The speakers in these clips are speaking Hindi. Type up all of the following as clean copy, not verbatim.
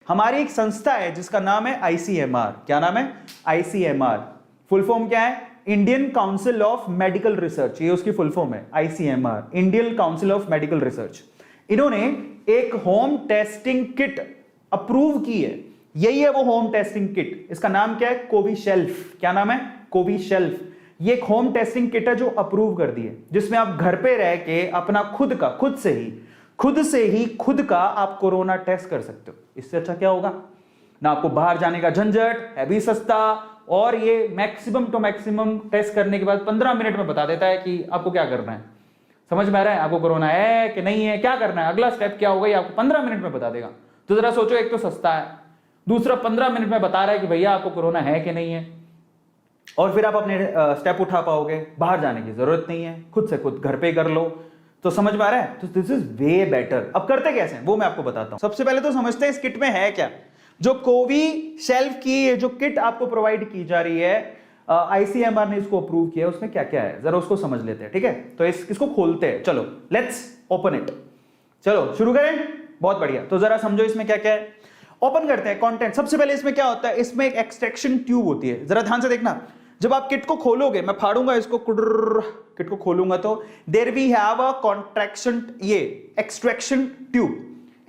हमारी एक संस्था है जिसका नाम है आईसीएमआर। क्या नाम है? आईसीएमआर। फुल फॉर्म क्या है? Indian council of medical research, ये उसकी फुल फॉर्म है, ICMR, Indian council of medical research. इन्होंने एक होम टेस्टिंग किट अप्रूव की है, यही है वो होम टेस्टिंग किट। इसका नाम क्या है? कोविशेल्फ। क्या नाम है? कोविशेल्फ। ये एक होम टेस्टिंग किट है जो अप्रूव कर दी है, जिसमें आप घर पे रह के अपना खुद से ही खुद का आप कोरोना टेस्ट कर सकते हो। इससे अच्छा क्या होगा? ना आपको बाहर जाने का झंझट, है भी सस्ता, और ये मैक्सिमम टू मैक्सिमम टेस्ट करने के बाद 15 मिनट में बता देता है कि आपको क्या करना है। समझ में आ रहा है? आपको कोरोना है कि नहीं है, क्या करना है, अगला स्टेप क्या होगा, ये आपको 15 मिनट में बता देगा। तो जरा सोचो, एक तो सस्ता है, दूसरा 15 मिनट में बता रहा है कि भैया आपको कोरोना है कि नहीं है, और फिर आप अपने स्टेप उठा पाओगे, बाहर जाने की जरूरत नहीं है, खुद से खुद घर पे कर लो। तो समझ में आ रहा है? तो दिस इज वे बेटर। अब करते कैसे हैं वो मैं आपको बताता हूं। सबसे पहले तो समझते हैं इस किट में है क्या। जो कोविशेल्फ की जो किट आपको प्रोवाइड की जा रही है, आईसीएमआर ने इसको अप्रूव किया है, उसमें क्या क्या है जरा उसको समझ लेते हैं। ठीक है, तो इसको खोलते हैं। चलो लेट्स ओपन इट। चलो शुरू करें। बहुत बढ़िया। तो जरा समझो इसमें क्या क्या है, ओपन करते हैं कंटेंट। सबसे पहले इसमें क्या होता है, इसमें एक एक्सट्रैक्शन ट्यूब होती है। जरा ध्यान से देखना, जब आप किट को खोलोगे, मैं फाड़ूंगा इसको, किट को खोलूंगा तो there we have a contraction, ये एक्सट्रैक्शन ट्यूब,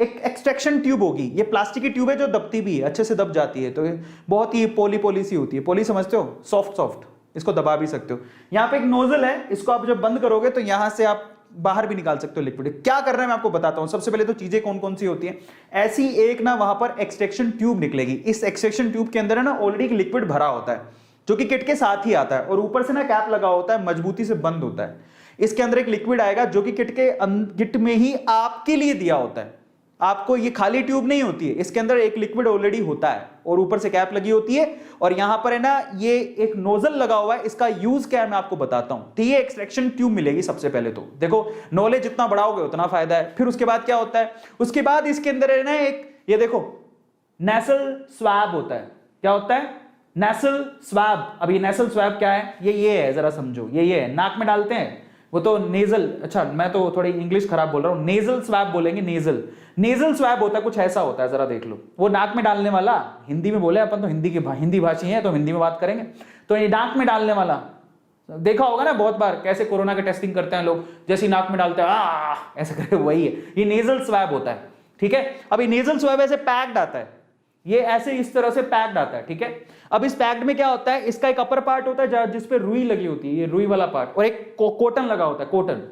एक एक्सट्रैक्शन ट्यूब होगी। ये प्लास्टिक की ट्यूब है जो दबती भी है, अच्छे से दब जाती है, तो बहुत ही पोली सी होती है। पोली समझते हो? सॉफ्ट, इसको दबा भी सकते हो। यहां पे एक नोजल है, इसको आप जब बंद करोगे तो यहां से आप बाहर भी निकाल सकते हो लिक्विड। क्या करना है मैं आपको बताता हूं। सबसे पहले तो चीजें कौन कौन सी होती हैं। ऐसी एक ना वहां पर एक्सट्रैक्शन ट्यूब निकलेगी। इस एक्सट्रैक्शन ट्यूब के अंदर है ना ऑलरेडी लिक्विड भरा होता है, जो कि किट के साथ ही आता है, और ऊपर से ना कैप लगा होता है, मजबूती से बंद होता है। इसके अंदर एक लिक्विड आएगा जो कि किट में ही आपके लिए दिया होता है। आपको ये खाली ट्यूब नहीं होती है, इसके अंदर एक लिक्विड ऑलरेडी होता है और ऊपर से कैप लगी होती है, और यहां पर है ना ये एक नोजल लगा हुआ है। इसका यूज क्या है मैं आपको बताता हूं। तो ये एक्सट्रैक्शन ट्यूब मिलेगी। सबसे पहले तो देखो, नॉलेज जितना बढ़ाओगे उतना फायदा है। फिर उसके बाद क्या होता है, उसके बाद इसके अंदर है ना एक, ये देखो, नेसल स्वैब होता है। क्या होता है? Nasal swab. अब ये नेसल स्वैब क्या है, ये है, जरा समझो। ये है, नाक में डालते हैं, वो तो नेजल, अच्छा मैं तो थोड़ी इंग्लिश खराब बोल रहा हूं, नेजल स्वैब बोलेंगे। नेजल स्वैब होता है, कुछ ऐसा होता है, जरा देख लो। वो नाक में डालने वाला, हिंदी में बोले अपन तो हिंदी भाषी हैं तो हिंदी में बात करेंगे। तो ये नाक में डालने वाला देखा होगा ना बहुत बार, कैसे कोरोना के टेस्टिंग करते हैं लोग, जैसे नाक में डालते हैं ऐसे करके, वही है, ये नेजल स्वैब होता है। ठीक है, अब ये नेजल स्वैब ऐसे पैक्ड आता है, ये ऐसे इस तरह से पैक्ड आता है। ठीक है, अब इस पैक्ड में क्या होता है, इसका एक अपर पार्ट होता है जिस पे रुई लगी होती है, ये रुई वाला पार्ट, और एक कॉटन लगा होता है, कॉटन।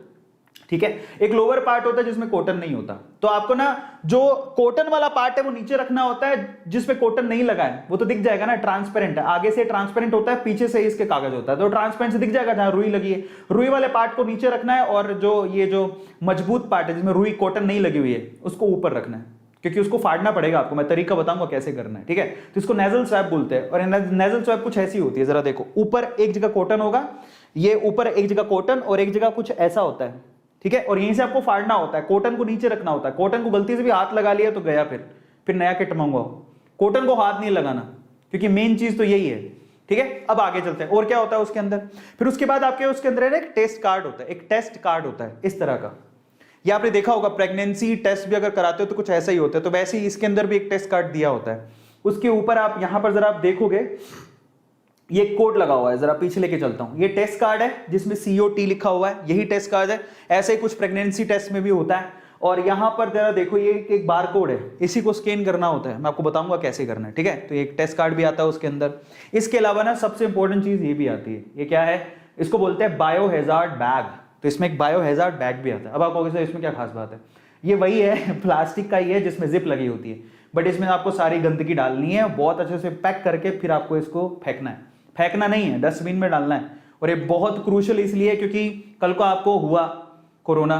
ठीक है, एक लोअर पार्ट होता है जिसमें कॉटन नहीं होता। तो आपको ना जो कॉटन वाला पार्ट है वो नीचे रखना होता है, जिसमें कॉटन नहीं लगा है वो तो दिख जाएगा ना, ट्रांसपेरेंट है, आगे से ट्रांसपेरेंट होता है, पीछे से इसके कागज होता है, तो ट्रांसपेरेंट से दिख जाएगा जहां रुई लगी है। रुई वाले पार्ट को नीचे रखना है, और जो ये जो मजबूत पार्ट है जिसमें रुई कॉटन नहीं लगी हुई है उसको ऊपर रखना है, क्योंकि उसको फाड़ना पड़ेगा आपको। मैं तरीका बताऊंगा कैसे करना है। ठीक है, तो इसको नेजल स्वैब बोलते हैं, और नेजल स्वैब कुछ ऐसी होती है, जरा देखो, ऊपर एक जगह कॉटन होगा, ये ऊपर एक जगह कॉटन और एक जगह कुछ ऐसा होता है। ठीक है, और यहीं से आपको फाड़ना होता है, कॉटन को नीचे रखना होता है। कॉटन को गलती से भी हाथ लगा लिया तो गया, फिर नया किट मंगवाओ। कॉटन को हाथ नहीं लगाना, क्योंकि मेन चीज तो यही है। ठीक है, अब आगे चलते हैं और क्या होता है उसके अंदर। फिर उसके बाद आपके उसके अंदर एक टेस्ट कार्ड होता है, एक टेस्ट कार्ड होता है इस तरह का। ये आपने देखा होगा, प्रेगनेंसी टेस्ट भी अगर कराते हो तो कुछ ऐसा ही होता है, तो वैसे ही इसके अंदर भी एक टेस्ट कार्ड दिया होता है। उसके ऊपर आप यहां पर जरा आप देखोगे, ये कोड लगा हुआ है, जरा पीछे लेके चलता हूं। ये टेस्ट कार्ड है जिसमें COT लिखा हुआ है, यही टेस्ट कार्ड है। ऐसे ही कुछ प्रेगनेंसी टेस्ट में भी होता है। और यहां पर जरा देखो, ये एक बार कोड है, इसी को स्कैन करना होता है, मैं आपको बताऊंगा कैसे करना है। ठीक है, तो एक टेस्ट कार्ड भी आता है उसके अंदर। इसके अलावा ना सबसे इंपॉर्टेंट चीज ये भी आती है, ये क्या है, इसको बोलते हैं बायोहैजार्ड बैग। तो इसमें एक बायोहैजार्ड बैग भी आता है। अब आप कहोगे सर इसमें क्या खास बात है, ये वही है, प्लास्टिक का ही है जिसमें जिप लगी होती है, बट इसमें आपको सारी गंदगी डालनी है, बहुत अच्छे से पैक करके फिर आपको इसको फेंकना है। फेंकना नहीं है, डस्टबिन में डालना है। और ये बहुत क्रूशियल इसलिए क्योंकि कल को आपको हुआ कोरोना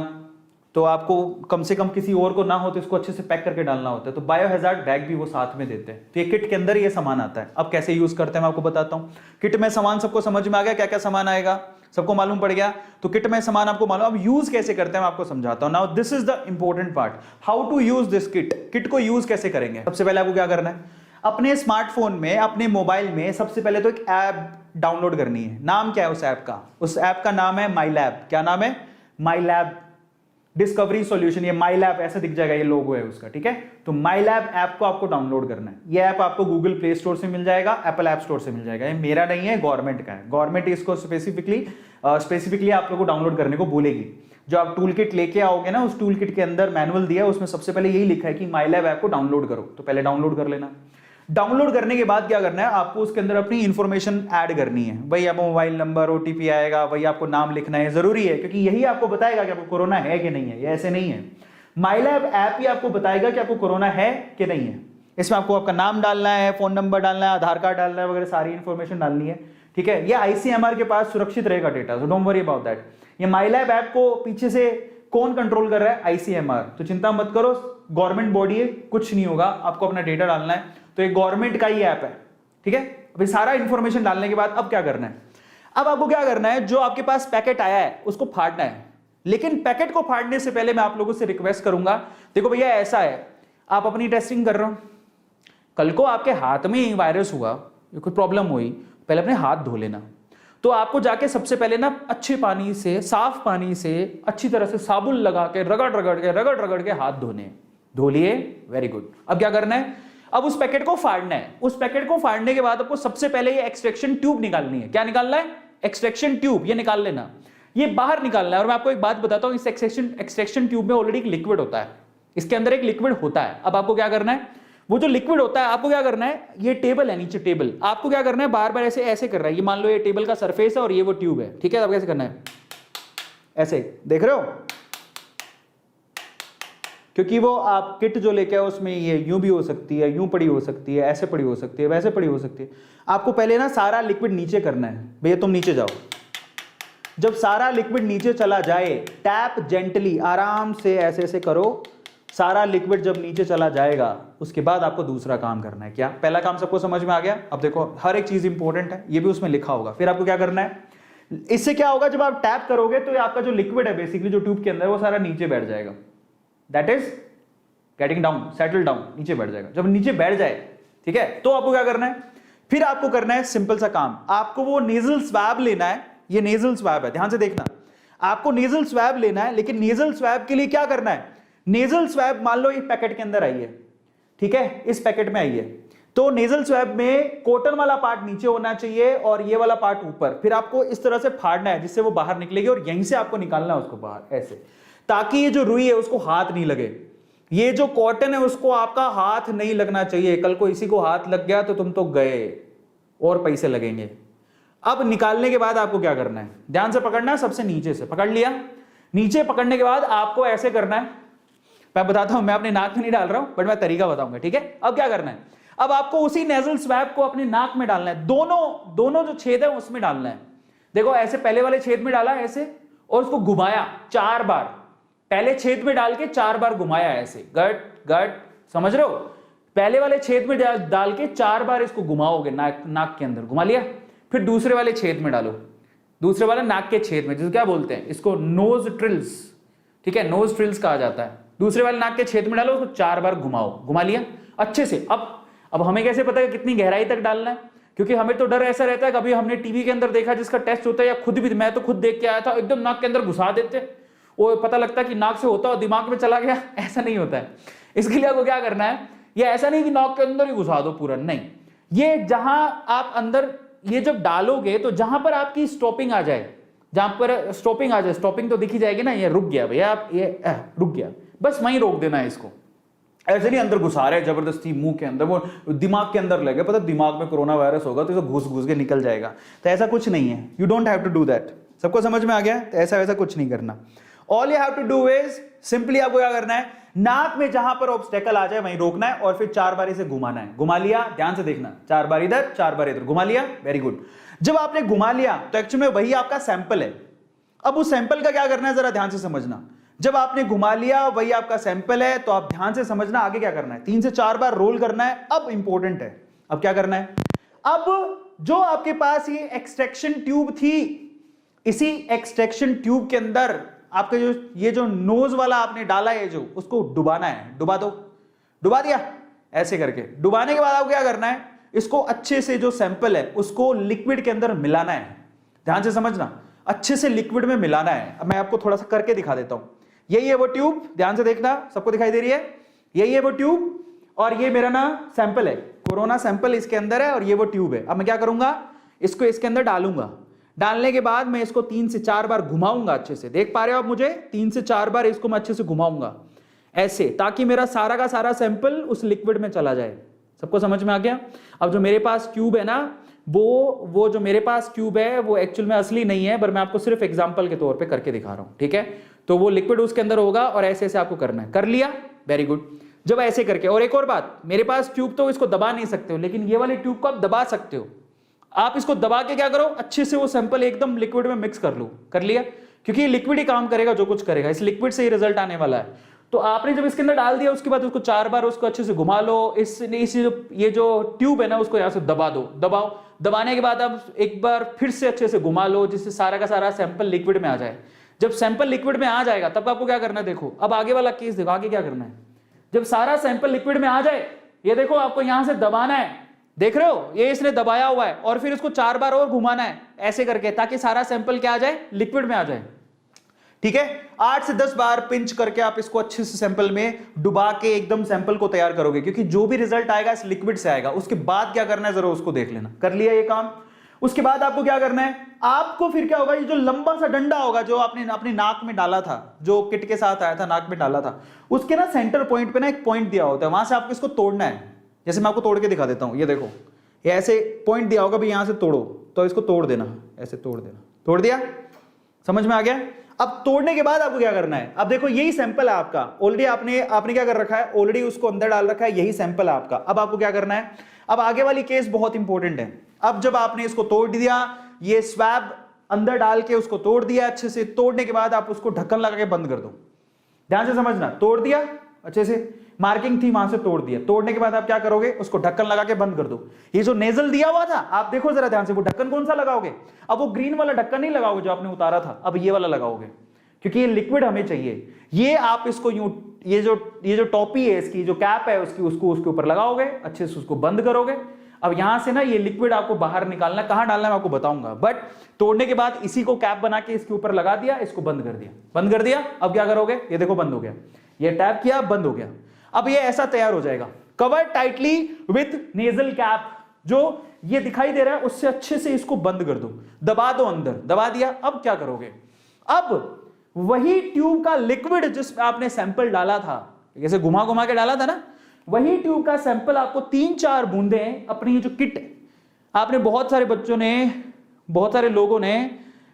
तो आपको कम से कम किसी और को ना हो तो इसको अच्छे से पैक करके डालना होता है। तो बायोहैजार्ड बैग भी वो साथ में देते हैं। तो ये किट के अंदर ये सामान आता है। अब कैसे यूज करते हैं मैं आपको बताता हूँ। किट में सामान सबको समझ में आ गया, क्या क्या सामान आएगा सबको मालूम पड़ गया। तो किट में सामान आपको मालूम, अब यूज कैसे करते हैं मैं आपको समझाता हूँ। Now this is the important part, how to use this kit. Kit को यूज कैसे करेंगे, सबसे पहले आपको क्या करना है, अपने स्मार्टफोन में, अपने मोबाइल में सबसे पहले तो एक ऐप डाउनलोड करनी है। नाम क्या है उस ऐप का? उस ऐप का नाम है माई लैब। क्या नाम है? माई लैब। डिस्कवरी सॉल्यूशन, ये माई लैब ऐसा दिख जाएगा, ये लोगो है उसका, ठीक है। तो माई लैब ऐप को आपको डाउनलोड करना है। ये ऐप आपको गूगल प्ले स्टोर से मिल जाएगा, एप्पल ऐप स्टोर से मिल जाएगा। ये मेरा नहीं है, गवर्नमेंट का है। गवर्नमेंट इसको स्पेसिफिकली आप लोगों को डाउनलोड करने को बोलेगी। जो आप टूल किट लेके आओगे ना, उस टूल किट के अंदर मैनुअल दिया है, उसमें सबसे पहले यही लिखा है कि माई लैब ऐप को डाउनलोड करो। तो पहले डाउनलोड कर लेना। डाउनलोड करने के बाद क्या करना है, आपको उसके अंदर अपनी इंफॉर्मेशन ऐड करनी है। भाई आपको मोबाइल नंबर, ओटीपी आएगा, भाई आपको नाम लिखना है, जरूरी है, क्योंकि यही आपको बताएगा कि आपको कोरोना है कि नहीं है। ये ऐसे नहीं है, माई लैब ऐप ही आपको बताएगा कि आपको कोरोना है कि नहीं है। इसमें आपको आपका नाम डालना है, फोन नंबर डालना है, आधार कार्ड डालना है, वगैरह सारी इंफॉर्मेशन डालनी है, ठीक है। ये आईसीएमआर के पास सुरक्षित रहेगा data, so don't worry about that. ये माई लैब ऐप को पीछे से कौन कंट्रोल कर रहा है? आईसीएमआर। तो चिंता मत करो, गवर्नमेंट बॉडी है, कुछ नहीं होगा, आपको अपना डेटा डालना है। तो ये गवर्नमेंट का ही ऐप है, ठीक है। अभी सारा इंफॉर्मेशन डालने के बाद अब क्या करना है? अब आपको क्या करना है, जो आपके पास पैकेट आया है उसको फाड़ना है। लेकिन पैकेट को फाड़ने से पहले मैं आप लोगों से रिक्वेस्ट करूंगा, देखो भैया ऐसा है, आप अपनी टेस्टिंग कर रहे हो, कल को आपके हाथ में वायरस हुआ, कोई प्रॉब्लम हुई, पहले अपने हाथ धो लेना। तो आपको जाके सबसे पहले ना अच्छे पानी से, साफ पानी से अच्छी तरह से साबुन लगा के रगड़ के हाथ धोने। धो लिए, वेरी गुड। अब क्या करना है, अब उस पैकेट को फाड़ना है। उस पैकेट को फाड़ने के बाद आपको सबसे पहले ये एक्सट्रैक्शन ट्यूब निकालनी है। क्या निकालना है? एक्सट्रैक्शन ट्यूब, ये निकाल लेना, ये बाहर निकालना है। और मैं आपको एक बात बताता हूं, इस एक्सट्रैक्शन ट्यूब में ऑलरेडी एक लिक्विड होता है, इसके अंदर एक लिक्विड होता है। अब आपको क्या करना है, वो जो लिक्विड होता है आपको क्या करना है, ये टेबल है नीचे, टेबल आपको क्या करना है, बार बार ऐसे ऐसे कर रहा है। ये मान लो ये टेबल का सरफेस है और ये वो ट्यूब है, ठीक है। अब कैसे करना है, ऐसे, देख रहे हो, क्योंकि वो आप किट जो लेके आओ उसमें ये यूं भी हो सकती है, यूं पड़ी हो सकती है, ऐसे पड़ी हो सकती है, वैसे पड़ी हो सकती है। आपको पहले ना सारा लिक्विड नीचे करना है। भैया तुम नीचे जाओ, जब सारा लिक्विड नीचे चला जाए, टैप जेंटली, आराम से ऐसे ऐसे करो। सारा लिक्विड जब नीचे चला जाएगा, उसके बाद आपको दूसरा काम करना है। क्या? पहला काम सबको समझ में आ गया? अब देखो हर एक चीज इंपॉर्टेंट है, ये भी उसमें लिखा होगा। फिर आपको क्या करना है, इससे क्या होगा, जब आप टैप करोगे तो आपका जो लिक्विड है बेसिकली जो ट्यूब के अंदर, वो सारा नीचे बैठ जाएगा। That is getting down, settle down, नीचे बैठ जाएगा। जब नीचे बैठ जाए, ठीक है, तो आपको क्या करना है, फिर आपको करना है सिंपल सा काम, आपको वो नेजल स्वैब लेना है। ये नेजल स्वैब है, ध्यान से देखना, आपको नेजल स्वैब लेना है। लेकिन नेजल स्वैब के लिए क्या करना है, नेजल स्वैब मान लो एक पैकेट के अंदर आई है, ठीक है, इस पैकेट में आई है, तो नेजल स्वैब में कॉटन वाला पार्ट नीचे होना चाहिए और ये वाला पार्ट ऊपर। फिर आपको इस तरह से फाड़ना है जिससे वो बाहर निकलेगी और यहीं से आपको निकालना है उसको बाहर, ऐसे, ताकि ये जो रुई है उसको हाथ नहीं लगे। ये जो कॉटन है उसको आपका हाथ नहीं लगना चाहिए। कल को इसी को हाथ लग गया तो तुम तो गए और पैसे लगेंगे। अब निकालने के बाद आपको क्या करना है, ध्यान से पकड़ना है, सबसे नीचे से पकड़ लिया। नीचे पकड़ने के बाद आपको ऐसे करना है, मैं बताता हूं, मैं अपने नाक में नहीं डाल रहा हूं, बट मैं तरीका बताऊंगा, ठीक है। अब क्या करना है, अब आपको उसी नेजल स्वैब को अपने नाक में डालना है, दोनों जो छेद है उसमें डालना है। देखो ऐसे पहले वाले छेद में डाला ऐसे, और उसको घुमाया 4 बार, पहले छेद में डाल के 4 बार घुमाया ऐसे, गट गट, समझ रहे हो? पहले वाले छेद में डाल के 4 बार इसको घुमाओगे, नाक के अंदर घुमा लिया। फिर दूसरे वाले छेद में डालो, दूसरे वाले नाक के छेद में, जिसको क्या बोलते हैं, इसको नोज ट्रिल्स, ठीक है, नोज ट्रिल्स कहा जाता है। दूसरे वाले नाक के छेद में डालो, उसको 4 बार घुमाओ, घुमा लिया अच्छे से। अब हमें कैसे पता है कितनी गहराई तक डालना है, क्योंकि हमें तो डर ऐसा रहता है, कभी हमने टीवी के अंदर देखा जिसका टेस्ट होता है, या खुद भी, मैं तो खुद देख के आया था, एकदम नाक के अंदर घुसा देते, वो पता लगता है कि नाक से होता और दिमाग में चला गया। ऐसा नहीं होता है। इसके लिए आपको क्या करना है, ये ऐसा नहीं कि नाक के अंदर ही घुसा दो पूरा, नहीं, ये जहां आप अंदर ये जब डालोगे तो जहां पर आपकी स्टॉपिंग आ जाए, जहां पर स्टॉपिंग आ जाए, स्टॉपिंग तो दिखी जाएगी ना, ये रुक गया भैया, आप ये रुक गया, बस वहीं रोक देना है इसको। ऐसे नहीं अंदर घुसा रहे जबरदस्ती मुंह के अंदर, वो दिमाग के अंदर लगे, पता दिमाग में कोरोना वायरस होगा तो घुस घुस के निकल जाएगा। तो ऐसा कुछ नहीं है, you don't have to do that. सबको समझ में आ गया? तो ऐसा वैसा कुछ नहीं करना। All you have to do is simply, आपको क्या करना है, नाक में जहां पर ऑब्स्टेकल आ जाए वहीं रोकना है और फिर 4 बार इसे घुमाना है। घुमा लिया, ध्यान से देखना, 4 बार इधर 4 बार इधर, घुमा लिया, वेरी गुड। जब आपने घुमा लिया तो एक्चुअली में वही आपका सैंपल है। अब उस सैंपल का क्या करना है, जरा ध्यान से समझना। जब आपने घुमा लिया वही आपका सैंपल है, तो आप ध्यान से समझना आगे क्या करना है, 3 से 4 बार रोल करना है। अब इंपॉर्टेंट है, अब क्या करना है, अब जो आपके पास ये एक्सट्रैक्शन ट्यूब थी, इसी एक्सट्रैक्शन ट्यूब के अंदर आपके ये जो नोज वाला आपने डाला है, जो उसको डुबाना है। डुबा दो, डुबा दिया, ऐसे करके डुबाने के बाद आपको क्या करना है, इसको अच्छे से जो सैंपल है उसको लिक्विड के अंदर मिलाना है। ध्यान से समझना, अच्छे से लिक्विड में मिलाना है। अब मैं आपको थोड़ा सा करके दिखा देता हूं। यही है वो ट्यूब, ध्यान से देखना, सबको दिखाई दे रही है, यही है वो ट्यूब, और ये मेरा ना सैंपल है, कोरोना सैंपल इसके अंदर है, और ये वो ट्यूब है। अब मैं क्या करूंगा, इसको इसके अंदर डालूंगा, डालने के बाद मैं इसको 3 से 4 बार घुमाऊंगा अच्छे से, देख पा रहे हो आप मुझे, 3 से 4 बार इसको मैं अच्छे से घुमाऊंगा ऐसे, ताकि मेरा सारा का सारा सैंपल उस लिक्विड में चला जाए। सबको समझ में आ गया? अब जो मेरे पास ट्यूब है ना, वो जो मेरे पास ट्यूब है वो एक्चुअल में असली नहीं है, पर मैं आपको सिर्फ एग्जांपल के तौर पे करके दिखा रहा हूं, ठीक है? तो वो लिक्विड उसके अंदर होगा और ऐसे ऐसे आपको करना है। कर लिया? Very good. जब ऐसे करके, और एक और बात, मेरे पास ट्यूब तो इसको दबा नहीं सकते हो, लेकिन ये वाली ट्यूब को आप दबा सकते हो। आप इसको दबा के क्या करो, अच्छे से वो सैंपल एकदम लिक्विड में मिक्स कर लो। कर लिया? क्योंकि लिक्विड ही काम करेगा, जो कुछ करेगा इस लिक्विड से ही रिजल्ट आने वाला है। तो आपने जब इसके अंदर डाल दिया, उसके बाद उसको 4 बार उसको अच्छे से घुमा लो। ये जो ट्यूब है ना, उसको यहां से दबा दो, दबाओ। दबाने के बाद अब एक बार फिर से अच्छे से घुमा लो, जिससे सारा का सारा सैंपल लिक्विड में आ जाए। जब सैंपल लिक्विड में आ जाएगा तब आपको क्या करना है, देखो अब आगे वाला केस देखो, आगे क्या करना है। जब सारा सैंपल लिक्विड में आ जाए, ये देखो आपको यहां से दबाना है, देख रहे हो, ये इसने दबाया हुआ है, और फिर इसको 4 बार और घुमाना है ऐसे करके, ताकि सारा सैंपल क्या आ जाए, लिक्विड में आ जाए। ठीक है? 8 से 10 बार पिंच करके आप इसको अच्छे से सैंपल में डुबा के एकदम सैंपल को तैयार करोगे, क्योंकि जो भी रिजल्ट आएगा इस लिक्विड से आएगा। उसके बाद क्या करना है जरा उसको देख लेना। कर लिया ये काम? उसके बाद आपको क्या करना है, आपको फिर क्या होगा, ये जो लंबा सा डंडा होगा जो आपने अपनी नाक में डाला था, जो किट के साथ आया था, नाक में डाला था, उसके ना सेंटर पॉइंट पे ना एक पॉइंट दिया होता है, वहां से आपको इसको तोड़ना है। जैसे मैं आपको तोड़ के दिखा देता हूं, ये देखो, ये ऐसे पॉइंट दिया होगा, भाई यहां से तोड़ो, तो इसको तोड़ देना, ऐसे तोड़ देना। तोड़ दिया? समझ में आ गया? अब तोड़ने के बाद आपको क्या करना है, अब देखो यही सैंपल है आपका, ऑलरेडी आपने क्या कर रखा है, ऑलरेडी उसको अंदर डाल रखा है, यही सैंपल है आपका। अब आपको क्या करना है, अब आगे वाली केस बहुत इंपॉर्टेंट है। अब जब आपने इसको तोड़ दिया, ये स्वैब अंदर डाल के उसको तोड़ दिया अच्छे से, तोड़ने के बाद आप उसको ढक्कन लगा के बंद कर दो। ध्यान से समझना, तोड़ दिया अच्छे से, मार्किंग थी वहां से तोड़ दिया, तोड़ने के बाद आप क्या करोगे, उसको ढक्कन लगा के बंद कर दो। ये जो नेजल दिया हुआ था, आप देखो जरा ध्यान से, वो ढक्कन कौन सा लगाओगे, अब वो ग्रीन वाला ढक्कन नहीं लगाओगे जो आपने उतारा था, अब ये वाला लगाओगे, क्योंकि ये लिक्विड हमें चाहिए। ये आप इसको यूं, ये जो टॉपी है इसकी, जो कैप है उसकी, उसको उसके ऊपर लगाओगे, अच्छे से उसको बंद करोगे। अब यहां से ना ये लिक्विड आपको बाहर निकालना, कहां डालना है मैं आपको बताऊंगा, बट तोड़ने के बाद इसी को कैप बना के इसके ऊपर लगा दिया, इसको बंद कर दिया। बंद कर दिया, अब क्या करोगे, ये देखो बंद हो गया, ये टैप किया, बंद हो गया। अब ये ऐसा तैयार हो जाएगा, cover tightly with nasal cap, जो ये दिखाई दे रहा है उससे अच्छे से इसको बंद कर दो, दबा दो अंदर, दबा दिया। अब क्या करोगे, अब वही ट्यूब का लिक्विड जिसमें आपने सैंपल डाला था, जैसे घुमा घुमा के डाला था ना, वही ट्यूब का सैंपल आपको 3-4 बूंदें अपनी ये जो किट, आपने बहुत सारे बच्चों ने, बहुत सारे लोगों ने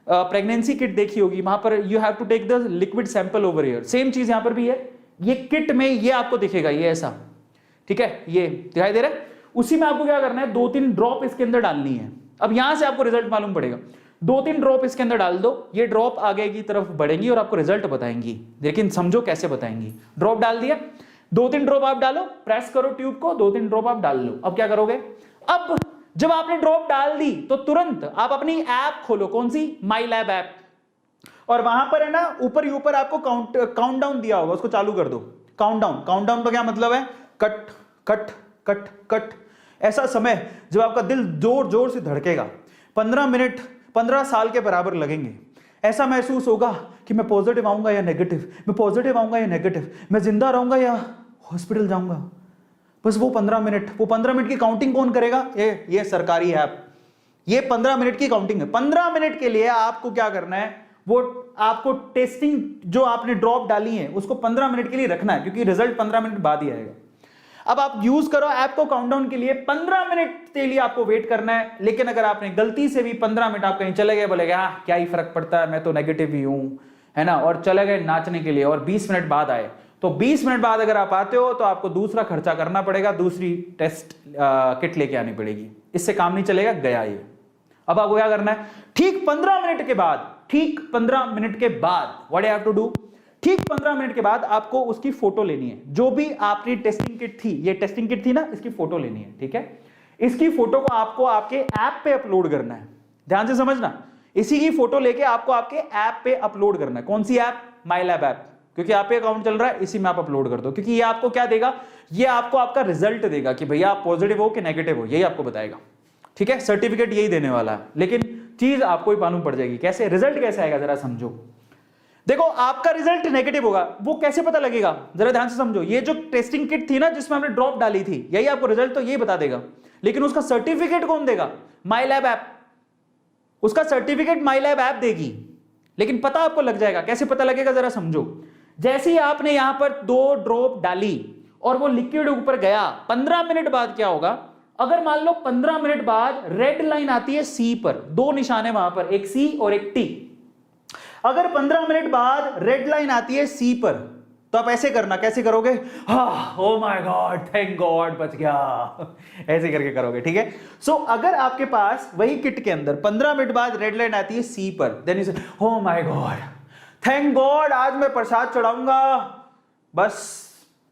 प्रेगनेंसी किट देखी होगी, वहां पर you have to take the liquid sample over here. Same चीज यहां पर भी है, ये किट में ये आपको दिखेगा, ये ऐसा, ठीक है, ये दिखाई दे रहा है, उसी में आपको क्या करना है, 2-3 ड्रॉप इसके अंदर डालनी है। अब यहां से आपको रिजल्ट मालूम पड़ेगा, 2-3 ड्रॉप इसके अंदर डाल दो, ये ड्रॉप आगे की तरफ बढ़ेंगी और आपको रिजल्ट बताएंगी, लेकिन समझो कैसे बताएंगी। ड्रॉप डाल दिया, 2-3 ड्रॉप आप डालो, प्रेस करो ट्यूब को, 2-3 ड्रॉप आप डाल लो। अब क्या करोगे, अब जब आपने ड्रॉप डाल दी तो तुरंत आप अपनी ऐप खोलो, कौन सी, माई लैब ऐप, और वहां पर है ना ऊपर ही ऊपर आपको काउंट डाउन दिया होगा, उसको चालू कर दो। काउंट डाउन का क्या मतलब है, कट कट कट कट, ऐसा समय जब आपका दिल जोर जोर से धड़केगा, 15 मिनट 15 साल के बराबर लगेंगे। ऐसा महसूस होगा कि मैं पॉजिटिव आऊंगा या नेगेटिव, मैं पॉजिटिव आऊंगा या नेगेटिव, मैं जिंदा रहूंगा या हॉस्पिटल जाऊंगा। बस वो 15 मिनट, वो 15 मिनट की काउंटिंग कौन करेगा, ये सरकारी ऐप, ये 15 मिनट की काउंटिंग है। 15 मिनट के लिए आपको क्या करना है, वो आपको टेस्टिंग जो आपने ड्रॉप डाली है उसको 15 मिनट के लिए रखना है, क्योंकि रिजल्ट 15 मिनट बाद ही आएगा। अब आप यूज करो ऐप को काउंटडाउन के लिए, 15 मिनट के लिए आपको वेट करना है। लेकिन अगर आपने गलती से भी 15 मिनट आप कहीं चले गए, बोलेगे हाँ क्या ही फर्क पड़ता है, मैं तो नेगेटिव ही हूं, है ना, और चले गए नाचने के लिए और 20 मिनट बाद आए, तो 20 मिनट बाद अगर आप आते हो तो आपको दूसरा खर्चा करना पड़ेगा, दूसरी टेस्ट किट लेके आनी पड़ेगी, इससे काम नहीं चलेगा, गया ये। अब आपको क्या करना है, ठीक 15 मिनट के बाद, ठीक 15 मिनट के बाद what you have to do, ठीक 15 मिनट के बाद आपको उसकी फोटो लेनी है, जो भी आपकी टेस्टिंग किट थी, ये टेस्टिंग किट थी ना, इसकी फोटो लेनी है, ठीक है। इसकी फोटो को आपको आपके ऐप पे अपलोड करना है, ध्यान से समझना, इसी की फोटो लेके आपको आपके ऐप पे अपलोड करना है। कौन सी ऐप, माई लैब ऐप, क्योंकि आप पे अकाउंट चल रहा है, इसी में आप अपलोड कर दो, क्योंकि ये आपको क्या देगा, ये आपको आपका रिजल्ट देगा कि भैया आप पॉजिटिव हो कि नेगेटिव हो, यही आपको बताएगा, ठीक है। सर्टिफिकेट यही देने वाला है, लेकिन चीज आपको ही मालूम पड़ जाएगी। कैसे रिजल्ट कैसे आएगा जरा समझो। देखो आपका रिजल्ट नेगेटिव होगा, वो कैसे पता लगेगा जरा ध्यान से समझो। ये जो टेस्टिंग किट थी ना जिसमें हमने ड्रॉप डाली थी, यही आपको रिजल्ट तो यही बता देगा, लेकिन उसका सर्टिफिकेट कौन देगा? माई लैब ऐप। उसका सर्टिफिकेट माई लैब ऐप देगी, लेकिन पता आपको लग जाएगा। कैसे पता लगेगा जरा समझो। जैसे ही आपने यहां पर 2 ड्रॉप डाली और वो लिक्विड ऊपर गया, 15 मिनट बाद क्या होगा? अगर मान लो 15 मिनट बाद रेड लाइन आती है सी पर, 2 निशान है वहां पर, एक सी और एक टी। अगर 15 मिनट बाद रेड लाइन आती है सी पर, तो आप ऐसे करना, कैसे करोगे? Oh my God, thank God, बच गया, ऐसे करके करोगे, ठीक है। सो अगर आपके पास वही किट के अंदर 15 मिनट बाद रेड लाइन आती है सी पर, देन यू से oh my God, thank God, आज मैं प्रसाद चढ़ाऊंगा, बस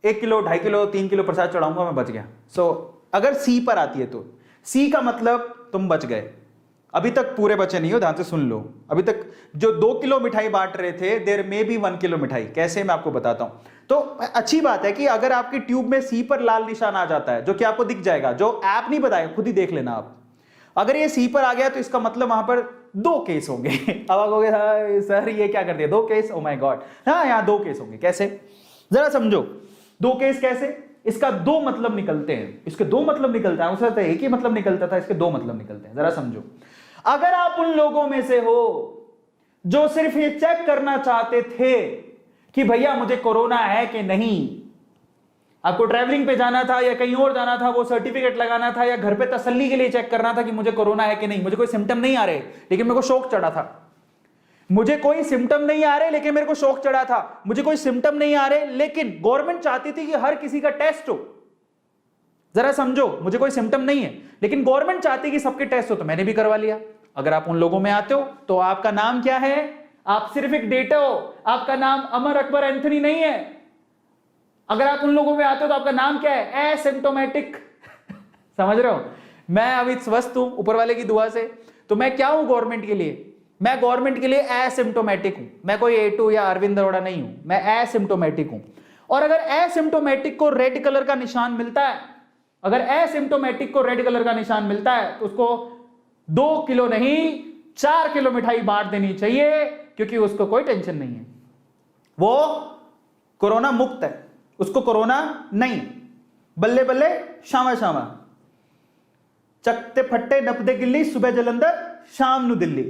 1 किलो 2.5 किलो 3 किलो प्रसाद चढ़ाऊंगा, मैं बच गया। सो अगर सी पर आती है तो सी का मतलब तुम बच गए। अभी तक पूरे बचे नहीं हो, ध्यान से सुन लो। अभी तक जो 2 किलो मिठाई बांट रहे थे, देर में भी 1 किलो मिठाई। कैसे, मैं आपको बताता हूं। तो अच्छी बात है कि अगर आपकी ट्यूब में सी पर लाल निशान आ जाता है, जो कि आपको दिख जाएगा, जो ऐप नहीं बताएगा, खुद ही देख लेना आप। अगर ये सी पर आ गया तो इसका मतलब वहां पर 2 केस होंगे। अब आप कहोगे सर ये क्या कर दिया, 2 केस, ओ माय गॉड। हाँ, यहां 2 केस होंगे। कैसे, जरा समझो। 2 केस कैसे? इसका 2 मतलब निकलते हैं, इसके 2 मतलब निकलता है। उसका एक ही मतलब निकलता था, इसके 2 मतलब निकलते हैं। जरा समझो। अगर आप उन लोगों में से हो जो सिर्फ ये चेक करना चाहते थे कि भैया मुझे कोरोना है कि नहीं, आपको ट्रैवलिंग पे जाना था या कहीं और जाना था, वो सर्टिफिकेट लगाना था, या घर पे तसल्ली के लिए चेक करना था कि मुझे कोरोना है कि नहीं, मुझे कोई सिम्टम नहीं आ रहे लेकिन मेरे को शौक चढ़ा था, मुझे कोई सिम्टम नहीं आ रहे लेकिन मेरे को शौक चढ़ा था, मुझे कोई सिम्टम नहीं आ रहे लेकिन गवर्नमेंट चाहती थी कि हर किसी का टेस्ट हो। जरा समझो, मुझे कोई सिम्टम नहीं है लेकिन गवर्नमेंट चाहती कि सबके टेस्ट हो, तो मैंने भी करवा लिया। अगर आप उन लोगों में आते हो तो आपका नाम क्या है? आप सिर्फ एक डेटा हो, आपका नाम अमर अकबर एंथनी नहीं है। अगर आप उन लोगों में आते हो तो आपका नाम क्या है? एसिम्टोमेटिक। समझ रहे हो? मैं अभी स्वस्थ हूं ऊपर वाले की दुआ से, तो मैं क्या हूं गवर्नमेंट के लिए? मैं गवर्नमेंट के लिए एसिम्टोमेटिक हूं। मैं कोई A2 या अरविंद अरोड़ा नहीं हूं, मैं एसिम्टोमेटिक हूं। और अगर एसिम्टोमेटिक को रेड कलर का निशान मिलता है, अगर एसिम्टोमेटिक को रेड कलर का निशान मिलता है, तो उसको 2 किलो नहीं 4 किलो मिठाई बांट देनी चाहिए, क्योंकि उसको कोई टेंशन नहीं है, वो कोरोना मुक्त है, उसको कोरोना नहीं। बल्ले बल्ले शामा शामा, चकते फट्टे नपदे गिल्ली, सुबह जलंधर शाम नु दिल्ली।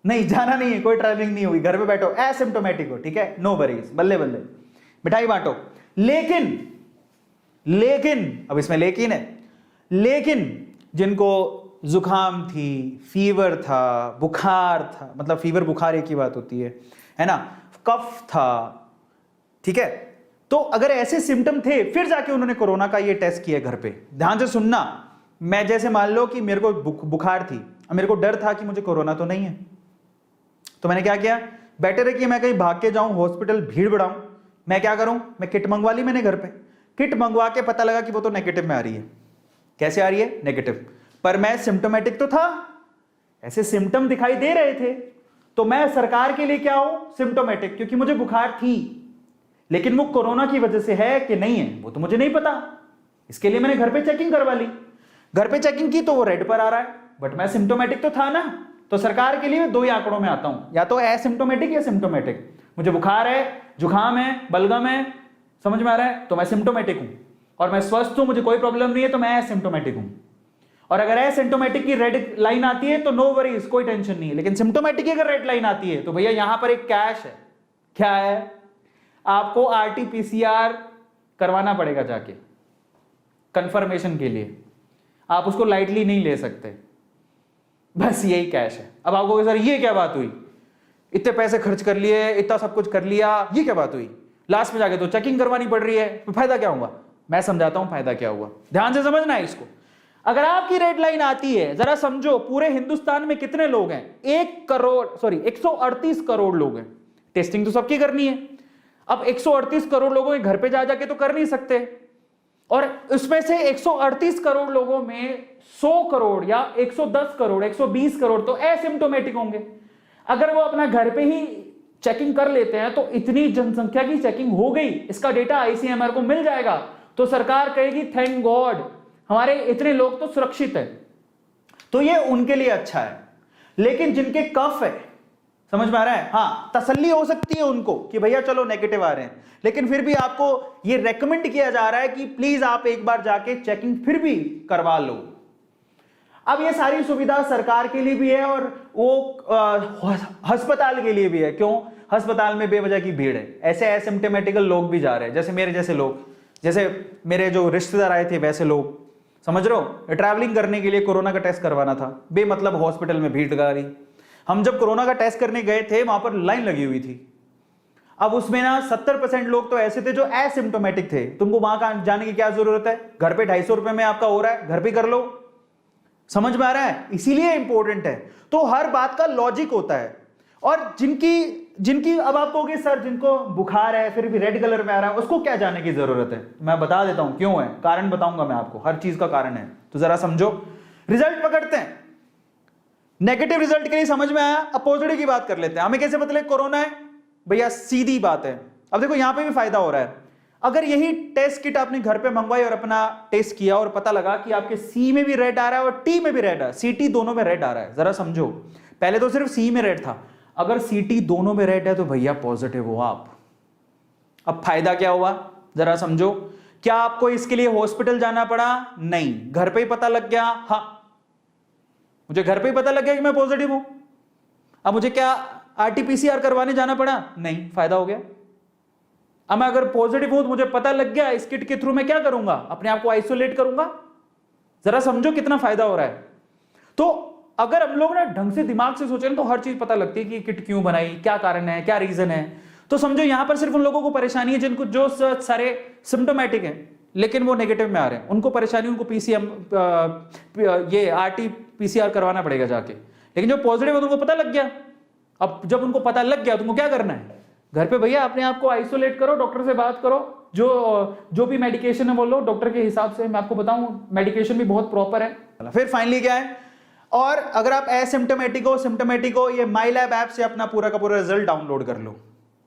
नहीं, जाना नहीं है, कोई ट्रैवलिंग नहीं होगी, घर पे बैठो, एसिम्टोमेटिक हो, ठीक है, नो वरीज, बल्ले बल्ले मिठाई बांटो। लेकिन अब इसमें लेकिन है, लेकिन जिनको जुकाम थी, फीवर था, बुखार था, मतलब फीवर बुखार एक ही बात होती है ना, कफ था, ठीक है, तो अगर ऐसे सिम्टम थे फिर जाके उन्होंने कोरोना का ये टेस्ट किया घर पे। ध्यान से सुनना, मैं जैसे मान लो कि मेरे को बुखार थी, मेरे को डर था कि मुझे कोरोना तो नहीं है, तो मैंने क्या किया, बेटर है कि मैं कहीं भाग के जाऊं, हॉस्पिटल भीड़ बढ़ाऊं, मैं क्या करूं, मैं किट मंगवा ली मैंने घर पे। किट मंगवा के पता लगा कि वो तो नेगेटिव में आ रही है। कैसे आ रही है? नेगेटिव। पर मैं सिम्टोमेटिक तो था, ऐसे सिम्टम दिखाई दे रहे थे, तो मैं सरकार के लिए क्या हूं? सिम्टोमेटिक, क्योंकि मुझे बुखार थी, लेकिन वो कोरोना की वजह से है कि नहीं है वो तो मुझे नहीं पता। इसके लिए मैंने घर पे चेकिंग करवा ली, घर पे चेकिंग की तो वो रेड पर आ रहा है, बट मैं सिम्टोमेटिक तो था ना। तो सरकार के लिए मैं 2 ही आंकड़ों में आता हूं, या तो एसिम्टोमेटिक या सिम्टोमेटिक। मुझे बुखार है, जुकाम है, बलगम है, समझ में आ रहा है, तो मैं सिम्टोमेटिक हूं, और मैं स्वस्थ हूं, मुझे कोई प्रॉब्लम नहीं है, तो मैं एसिम्टोमेटिक हूं। और अगर एसिम्टोमेटिक की रेड लाइन आती है तो नो वरीज, कोई टेंशन नहीं है। लेकिन सिम्टोमेटिक की अगर रेड लाइन आती है तो भैया यहां पर एक कैश है। क्या है? आपको RT-PCR करवाना पड़ेगा जाके, कंफर्मेशन के लिए। आप उसको लाइटली नहीं ले सकते, बस यही कैश है। अब आपको सर ये क्या बात हुई, इतने पैसे खर्च कर लिए, इतना सब कुछ कर लिया, ये क्या बात हुई, लास्ट में जाके तो चेकिंग करवानी पड़ रही है, तो फायदा क्या हुआ? मैं समझाता हूं फायदा क्या हुआ, ध्यान से समझना है इसको। अगर आपकी रेड लाइन आती है, जरा समझो, पूरे हिंदुस्तान में कितने लोग हैं? 138 करोड़ लोग हैं। टेस्टिंग तो सबकी करनी है। अब 138 करोड़ लोगों के घर पे जा जाके तो कर नहीं सकते, और उसमें से 138 करोड़ लोगों में 100 करोड़ या 110 करोड़ 120 करोड़ तो एसिम्टोमेटिक होंगे। अगर वो अपना घर पे ही चेकिंग कर लेते हैं तो इतनी जनसंख्या की चेकिंग हो गई, इसका डेटा ICMR को मिल जाएगा, तो सरकार कहेगी थैंक गॉड, हमारे इतने लोग तो सुरक्षित है। तो ये उनके लिए अच्छा है। लेकिन जिनके कफ है, समझ में आ रहा है? हाँ, तसल्ली हो सकती है उनको कि भैया चलो नेगेटिव आ रहे हैं, लेकिन फिर भी आपको ये रेकमेंड किया जा रहा है कि प्लीज आप एक बार जाके चेकिंग फिर भी करवा लो। अब ये सारी सुविधा सरकार के लिए भी है और वो अस्पताल के लिए भी है। क्यों? अस्पताल में बेवजह की भीड़ है, ऐसे एसिम्प्टोमेटिकल लोग भी जा रहे हैं, जैसे मेरे जैसे लोग, जैसे मेरे जो रिश्तेदार आए थे वैसे लोग, समझ रहे हो? ट्रैवलिंग करने के लिए कोरोना का टेस्ट करवाना था, बेमतलब हॉस्पिटल में भीड़ लगा रही। हम जब कोरोना का टेस्ट करने गए थे वहां पर लाइन लगी हुई थी। अब उसमें ना 70% लोग तो ऐसे थे जो एसिम्प्टोमेटिक थे। तुमको वहां जाने की क्या जरूरत है? घर पे 250 रुपए में आपका हो रहा है, घर पे कर लो। समझ में आ रहा है? इसीलिए इंपॉर्टेंट है। तो हर बात का लॉजिक होता है। और जिनकी अब आप कहोगे सर जिनको बुखार है फिर भी रेड कलर में आ रहा है, उसको क्या जाने की जरूरत है? मैं बता देता हूं क्यों है, कारण बताऊंगा मैं आपको, हर चीज का कारण है। तो जरा समझो, रिजल्ट पकड़ते हैं। नेगेटिव रिजल्ट के लिए समझ में आया। अब पॉजिटिव की बात कर लेते हैं। हमें कैसे बतले कोरोना है? भैया सीधी बात है। अब देखो यहां पे भी फायदा हो रहा है। अगर यही टेस्ट किट आपने घर पे मंगवाई और अपना टेस्ट किया और पता लगा कि आपके सी में भी रेड आ रहा है और टी में भी रेड आ रहा है, सीटी दोनों में रेड आ रहा है, जरा समझो। पहले तो सिर्फ सी में रेड था, अगर सीटी दोनों में रेड है तो भैया पॉजिटिव हो आप। अब फायदा क्या हुआ जरा समझो। क्या आपको इसके लिए हॉस्पिटल जाना पड़ा? नहीं, घर पे ही पता लग गया। हाँ, मुझे घर पे ही पता लग गया कि मैं पॉजिटिव हूं। अब मुझे क्या आरटीपीसीआर करवाने जाना पड़ा? नहीं, फायदा हो गया। अब मैं अगर पॉजिटिव हूं तो मुझे पता लग गया, इस किट के थ्रू मैं क्या करूंगा? अपने आप को आइसोलेट करूंगा। जरा समझो कितना फायदा हो रहा है। तो अगर हम लोग ना ढंग से दिमाग से सोचें तो हर चीज पता लगती है कि किट क्यों बनाई, क्या कारण है, क्या रीजन है। तो समझो यहां पर सिर्फ उन लोगों को परेशानी है जिनको जो सारे सिम्टोमेटिक हैं लेकिन वो नेगेटिव में आ रहे हैं, उनको परेशानी, उनको पीसीएम ये आरटीपीसीआर करवाना पड़ेगा जाके। लेकिन जो पॉजिटिव है उनको पता लग गया। अब जब उनको पता लग गया तुमको क्या करना है? घर पे भैया अपने आप को आइसोलेट करो, डॉक्टर से बात करो, जो भी मेडिकेशन है वो लो डॉक्टर के हिसाब से। मैं आपको बताऊं मेडिकेशन भी बहुत प्रॉपर है। फिर फाइनली क्या है, और अगर आप एसिम्प्टोमेटिक हो, ये माई लैब ऐप से अपना पूरा का पूरा रिजल्ट डाउनलोड कर लो।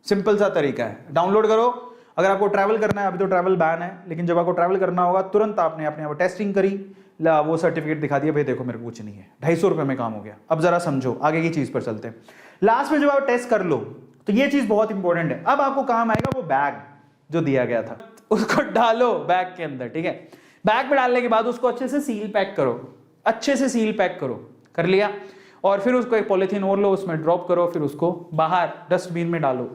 सिंपल सा तरीका है, डाउनलोड करो। अगर आपको ट्रैवल करना है, अभी तो ट्रैवल बैन है, लेकिन जब आपको ट्रैवल करना होगा तुरंत आपने अपने आप टेस्टिंग करी, वो सर्टिफिकेट दिखा दिया, भाई देखो मेरे को कुछ नहीं है, 250 रुपए में काम हो गया। अब जरा समझो आगे की चीज पर चलते हैं। लास्ट में जब आप टेस्ट कर लो तो ये चीज बहुत इंपॉर्टेंट है। अब आपको काम आएगा वो बैग जो दिया गया था, उसको डालो बैग के अंदर, ठीक है? बैग में डालने के बाद उसको अच्छे से सील पैक करो, अच्छे से सील पैक करो। कर लिया? और फिर उसको एक पॉलिथीन और लो, उसमें ड्रॉप करो, फिर उसको बाहर डस्टबिन में डालो।